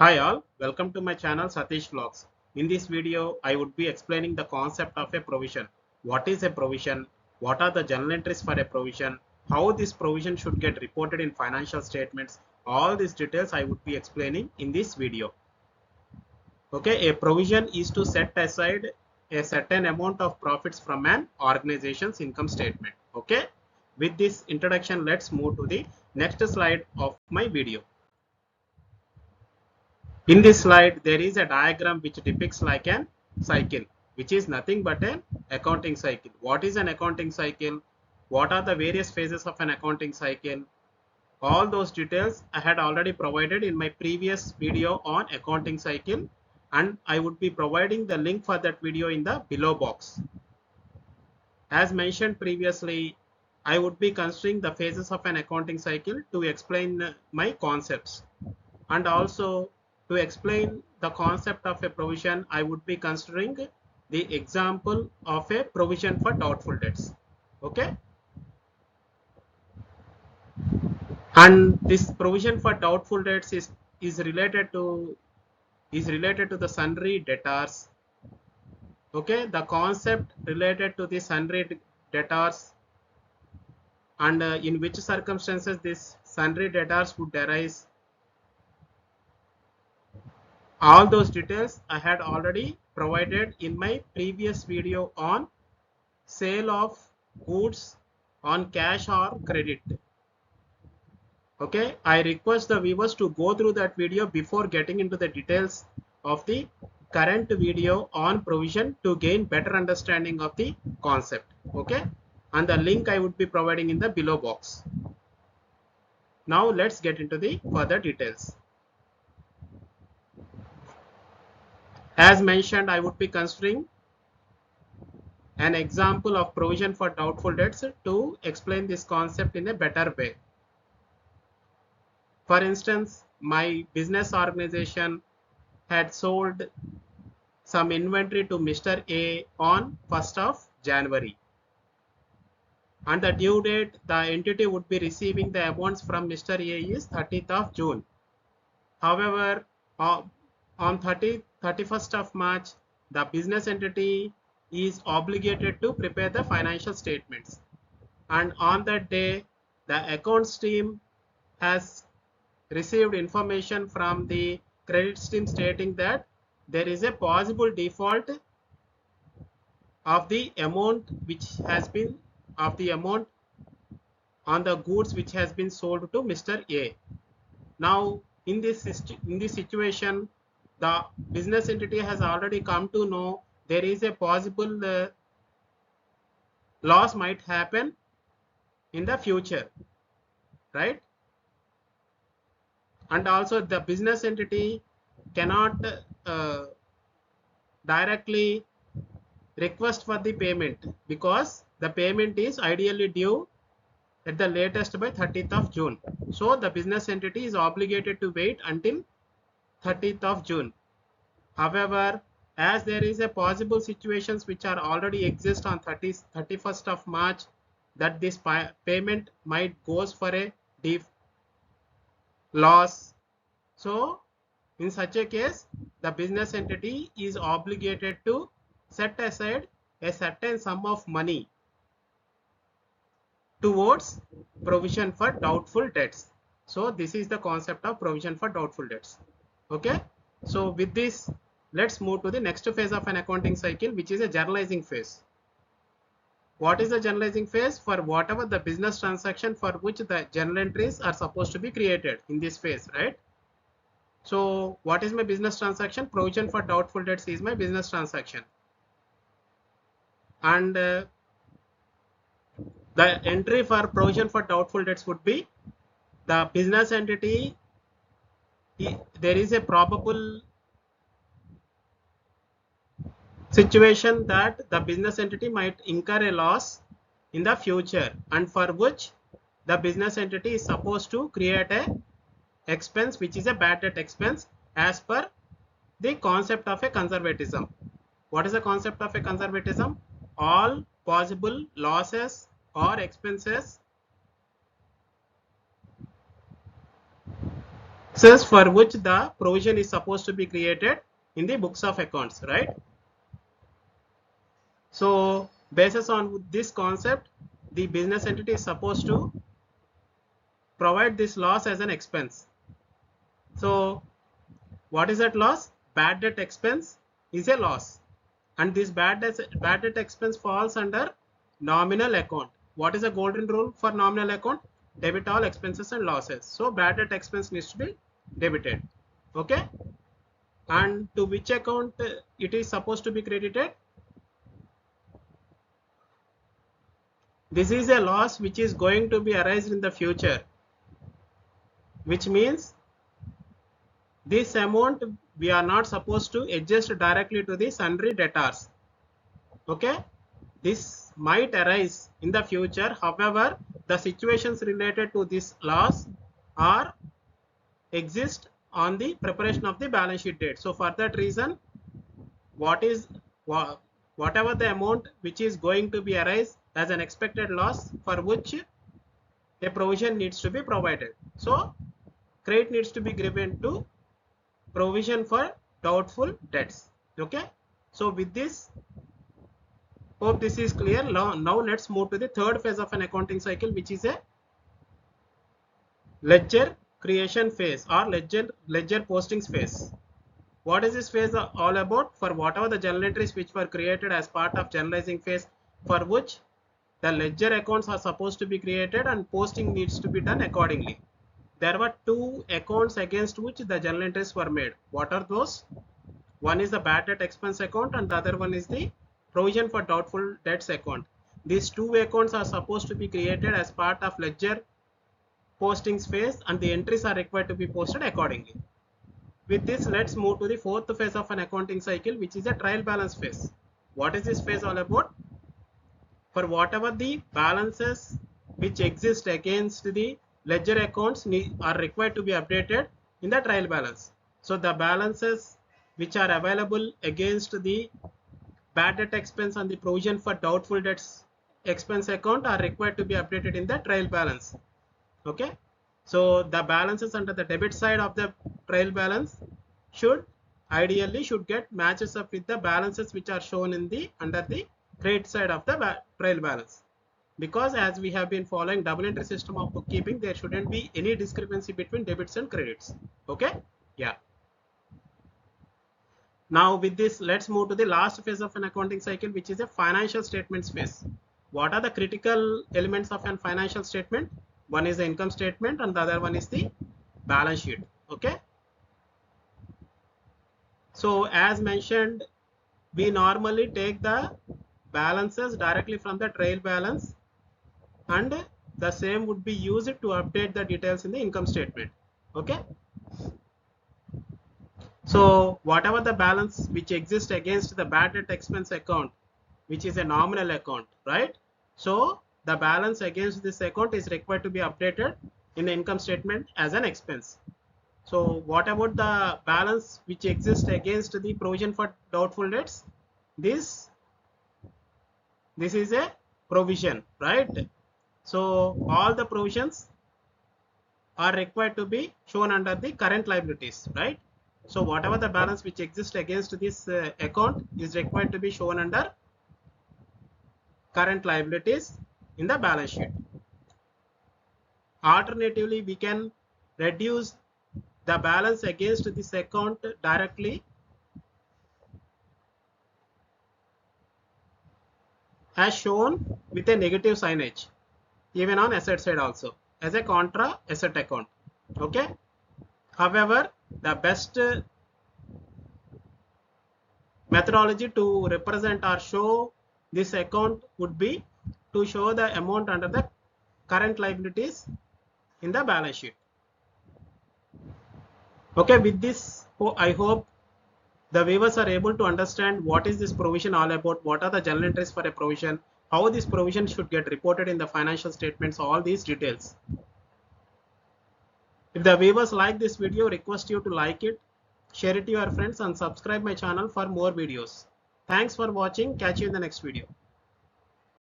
Hi all, welcome to my channel Satish Vlogs. In this video, I would be explaining the concept of a provision. What is a provision? What are the journal entries for a provision? How this provision should get reported in financial statements? All these details I would be explaining in this video. Okay, a provision is to set aside a certain amount of profits from an organization's income statement. Okay, with this introduction, let's move to the next slide of my video. In this slide, there is a diagram which depicts like an cycle, which is nothing but an accounting cycle. What is an accounting cycle? What are the various phases of an accounting cycle? All those details I had already provided in my previous video on accounting cycle, and I would be providing the link for that video in the below box. As mentioned previously, I would be considering the phases of an accounting cycle to explain my concepts, and also to explain the concept of a provision, I would be considering the example of a provision for doubtful debts. Okay, and this provision for doubtful debts is related to the sundry debtors. Okay, the concept related to the sundry debtors, and in which circumstances this sundry debtors would arise. All those details I had already provided in my previous video on sale of goods on cash or credit. Okay, I request the viewers to go through that video before getting into the details of the current video on provision to gain better understanding of the concept. Okay, and the link I would be providing in the below box. Now let's get into the further details. As mentioned, I would be considering an example of provision for doubtful debts to explain this concept in a better way. For instance, my business organization had sold some inventory to Mr. A on 1st of January. And the due date the entity would be receiving the amounts from Mr. A is 30th of June. However, on 31st of March, the business entity is obligated to prepare the financial statements. And on that day, the accounts team has received information from the credit team stating that there is a possible default of the amount on the goods which has been sold to Mr. A. Now, in this situation, the business entity has already come to know there is a possible loss might happen in the future, right? And also the business entity cannot directly request for the payment because the payment is ideally due at the latest by 30th of June. So the business entity is obligated to wait until 30th of June. However, as there is a possible situations which are already exist on 31st of March that this payment might goes for a loss. So in such a case, the business entity is obligated to set aside a certain sum of money towards provision for doubtful debts. So this is the concept of provision for doubtful debts. Okay, so with this, let's move to the next phase of an accounting cycle, which is a journalizing phase. What is the journalizing phase? For whatever the business transaction for which the journal entries are supposed to be created in this phase, right? So what is my business transaction? Provision for doubtful debts is my business transaction, and the entry for provision for doubtful debts would be the business entity. There is a probable situation that the business entity might incur a loss in the future, and for which the business entity is supposed to create a expense which is a bad debt expense as per the concept of a conservatism. What is the concept of a conservatism? All possible losses or expenses for which the provision is supposed to be created in the books of accounts, right? So basis on this concept, the business entity is supposed to provide this loss as an expense. So what is that loss? Bad debt expense is a loss, and this bad debt expense falls under nominal account. What is the golden rule for nominal account? Debit all expenses and losses. So bad debt expense needs to be debited. Okay, and to which account it is supposed to be credited? This is a loss which is going to be arised in the future, which means this amount we are not supposed to adjust directly to the sundry debtors. Okay, this might arise in the future. However, the situations related to this loss are exist on the preparation of the balance sheet date. So for that reason, whatever the amount which is going to be arise as an expected loss, for which a provision needs to be provided. So credit needs to be given to provision for doubtful debts. Okay, so with this, hope this is clear. Now let's move to the third phase of an accounting cycle, which is a ledger creation phase or ledger postings phase. What is this phase all about? For whatever the journal entries which were created as part of journalizing phase, for which the ledger accounts are supposed to be created and posting needs to be done accordingly. There were two accounts against which the journal entries were made. What are those? One is the bad debt expense account and the other one is the provision for doubtful debts account. These two accounts are supposed to be created as part of ledger postings phase, and the entries are required to be posted accordingly. With this, let's move to the fourth phase of an accounting cycle, which is a trial balance phase. What is this phase all about? For whatever the balances which exist against the ledger accounts are required to be updated in the trial balance. So the balances which are available against the bad debt expense and the provision for doubtful debts expense account are required to be updated in the trial balance. Okay, so the balances under the debit side of the trial balance ideally should get matches up with the balances which are shown in the under the credit side of the trial balance, because as we have been following double entry system of bookkeeping, there shouldn't be any discrepancy between debits and credits. Okay, yeah. Now with this, let's move to the last phase of an accounting cycle, which is a financial statements phase. What are the critical elements of an financial statement? One is the income statement and the other one is the balance sheet. Okay, so as mentioned, we normally take the balances directly from the trial balance, and the same would be used to update the details in the income statement. Okay, so whatever the balance which exists against the bad debt expense account, which is a nominal account, right? So the balance against this account is required to be updated in the income statement as an expense. So what about the balance which exists against the provision for doubtful debts? This is a provision, right? So all the provisions are required to be shown under the current liabilities, right? So whatever the balance which exists against this account is required to be shown under current liabilities in the balance sheet. Alternatively, we can reduce the balance against this account directly as shown with a negative signage, even on asset side also, as a contra asset account. Okay, however, the best methodology to represent or show this account would be to show the amount under the current liabilities in the balance sheet. Okay, with this, I hope the viewers are able to understand what is this provision all about, what are the journal entries for a provision, how this provision should get reported in the financial statements, all these details. If the viewers like this video, request you to like it, share it to your friends and subscribe my channel for more videos. Thanks for watching. Catch you in the next video.